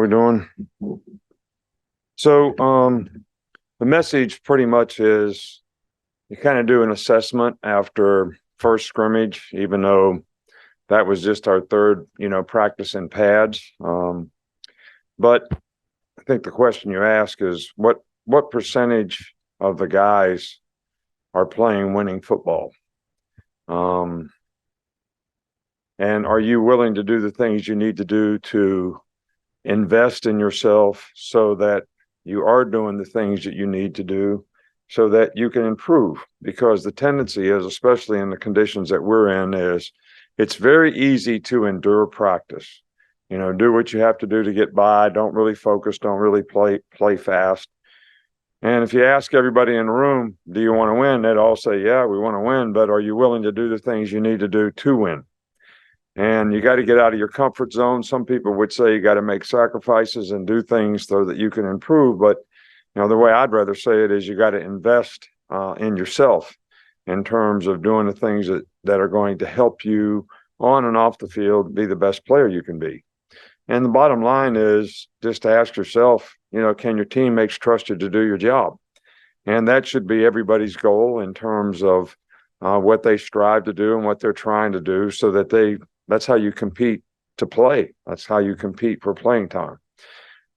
we doing? So, the message pretty much is you kind of do an assessment after first scrimmage, even though that was just our third, practice in pads. But I think the question you ask is what percentage of the guys are playing winning football? And are you willing to do the things you need to do to invest in yourself so that you are doing the things that you need to do so that you can improve? Because the tendency is, especially in the conditions that we're in, is it's very easy to endure practice. Do what you have to do to get by. Don't really focus. Don't really play fast. And if you ask everybody in the room, do you want to win? They'd all say, yeah, we want to win, but are you willing to do the things you need to do to win? And you got to get out of your comfort zone. Some people would say you got to make sacrifices and do things so that you can improve. But, the way I'd rather say it is you got to invest in yourself in terms of doing the things that are going to help you on and off the field be the best player you can be. And the bottom line is just to ask yourself, can your teammates trust you to do your job? And that should be everybody's goal in terms of what they strive to do and what they're trying to do so that that's how you compete to play. That's how you compete for playing time.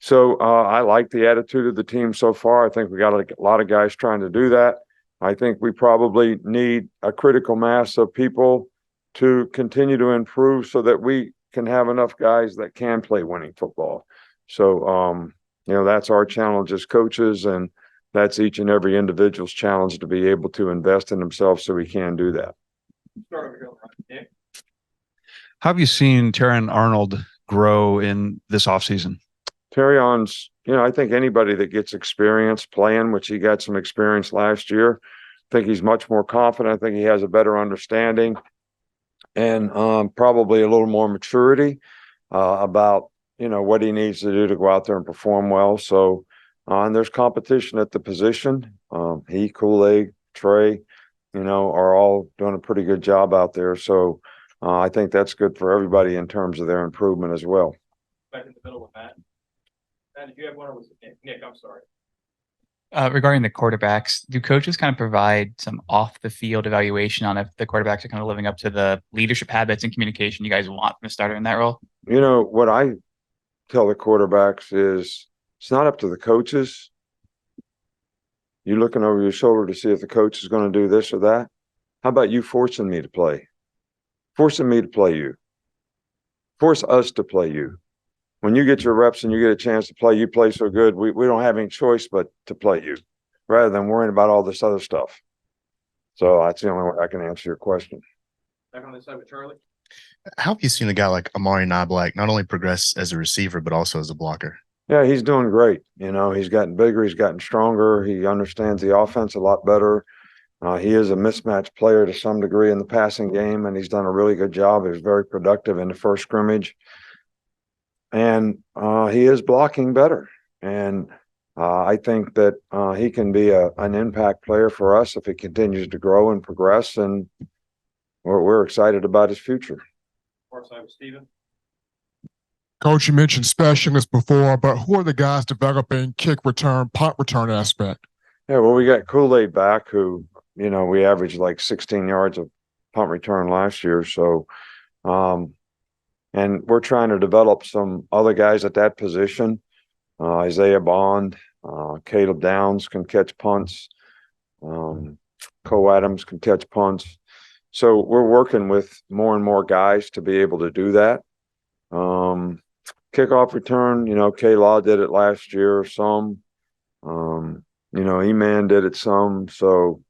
So I like the attitude of the team so far. I think we got a lot of guys trying to do that. I think we probably need a critical mass of people to continue to improve so that we can have enough guys that can play winning football. So, that's our challenge as coaches, and that's each and every individual's challenge to be able to invest in themselves so we can do that. How have you seen Terrion Arnold grow in this offseason? Terrion's, I think anybody that gets experience playing, which he got some experience last year, I think he's much more confident. I think he has a better understanding and probably a little more maturity about, what he needs to do to go out there and perform well. So, and there's competition at the position. He, Kool-Aid, Trey, are all doing a pretty good job out there. So I think that's good for everybody in terms of their improvement as well. Back in the middle with Matt. Matt, did you have one or was it Nick? I'm sorry. Regarding the quarterbacks, do coaches kind of provide some off the field evaluation on if the quarterbacks are kind of living up to the leadership habits and communication you guys want from a starter in that role? What I tell the quarterbacks is it's not up to the coaches. You looking over your shoulder to see if the coach is going to do this or that. How about you forcing me to play? Forcing me to play you. Force us to play you. When you get your reps and you get a chance to play, you play so good, we don't have any choice but to play you rather than worrying about all this other stuff. So that's the only way I can answer your question. Back on this side with Charlie. How have you seen a guy like Amari Knoblauch not only progress as a receiver, but also as a blocker? Yeah, he's doing great. He's gotten bigger. He's gotten stronger. He understands the offense a lot better. He is a mismatch player to some degree in the passing game, and he's done a really good job. He was very productive in the first scrimmage. And he is blocking better. And I think that he can be an impact player for us if he continues to grow and progress. And we're excited about his future. Far side with Steven. Coach, you mentioned specialists before, but who are the guys developing kick return, punt return aspect? Yeah, well, we got Kool-Aid back who, we averaged like 16 yards of punt return last year. So, and we're trying to develop some other guys at that position. Isaiah Bond, Caleb Downs can catch punts. Cole Adams can catch punts. So we're working with more and more guys to be able to do that. Kickoff return, K-Law did it last year, some. E-Man did it some. So,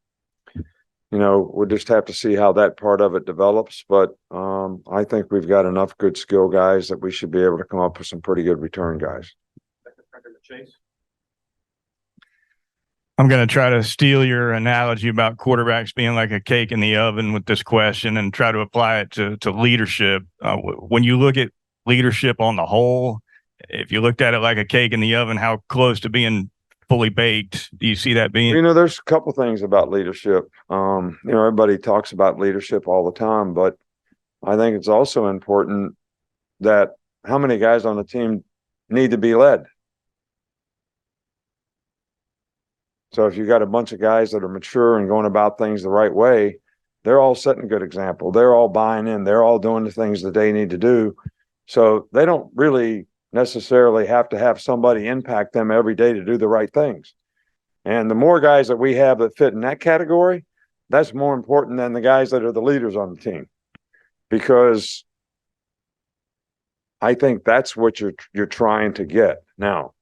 we'll just have to see how that part of it develops. But I think we've got enough good skill guys that we should be able to come up with some pretty good return guys. I'm going to try to steal your analogy about quarterbacks being like a cake in the oven with this question and try to apply it to leadership. When you look at leadership on the whole, if you looked at it like a cake in the oven, how close to being fully baked do you see that being? There's a couple things about leadership. Everybody talks about leadership all the time, but I think it's also important that how many guys on the team need to be led. So if you got a bunch of guys that are mature and going about things the right way, they're all setting a good example. They're all buying in. They're all doing the things that they need to do. So they don't really necessarily have to have somebody impact them every day to do the right things. And the more guys that we have that fit in that category, that's more important than the guys that are the leaders on the team. Because I think that's what you're trying to get. Now,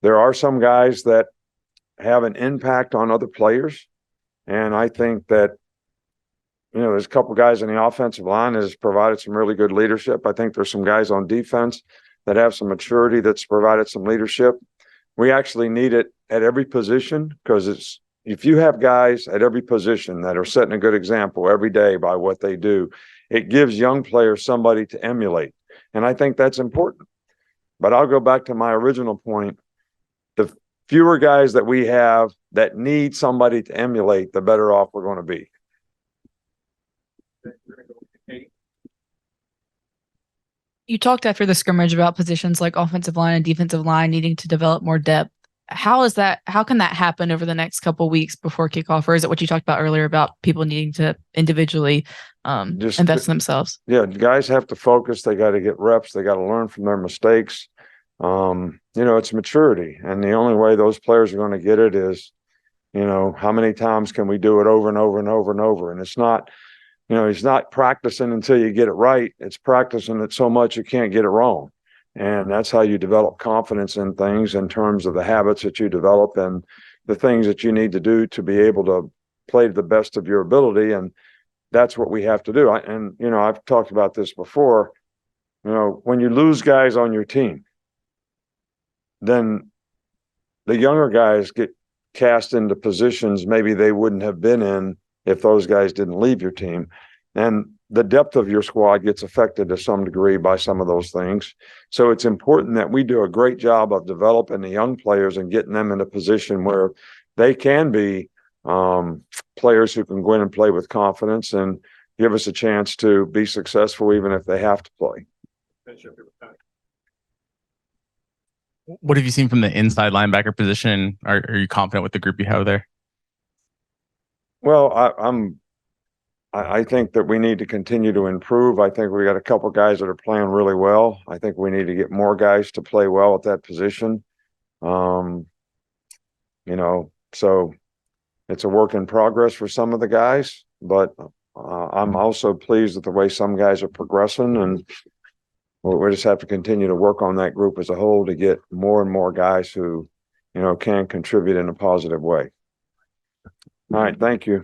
there are some guys that have an impact on other players. And I think that, there's a couple guys in the offensive line that has provided some really good leadership. I think there's some guys on defense that have some maturity that's provided some leadership. We actually need it at every position, because if you have guys at every position that are setting a good example every day by what they do, it gives young players somebody to emulate. And I think that's important. But I'll go back to my original point. The fewer guys that we have that need somebody to emulate, the better off we're going to be. You talked after the scrimmage about positions like offensive line and defensive line needing to develop more depth. How can that happen over the next couple of weeks before kickoff? Or is it what you talked about earlier about people needing to individually invest in themselves? Yeah, guys have to focus. They got to get reps. They got to learn from their mistakes. It's maturity. And the only way those players are going to get it is, how many times can we do it over and over and over and over? And it's not, it's not practicing until you get it right. It's practicing it so much you can't get it wrong. And that's how you develop confidence in things, in terms of the habits that you develop and the things that you need to do to be able to play to the best of your ability. And that's what we have to do. I've talked about this before. When you lose guys on your team, then the younger guys get cast into positions maybe they wouldn't have been in if those guys didn't leave your team. And the depth of your squad gets affected to some degree by some of those things. So it's important that we do a great job of developing the young players and getting them in a position where they can be players who can go in and play with confidence and give us a chance to be successful even if they have to play. What have you seen from the inside linebacker position? Are you confident with the group you have there? Well, I think that we need to continue to improve. I think we got a couple guys that are playing really well. I think we need to get more guys to play well at that position. So it's a work in progress for some of the guys, but I'm also pleased with the way some guys are progressing, and we just have to continue to work on that group as a whole to get more and more guys who, can contribute in a positive way. All right. Thank you.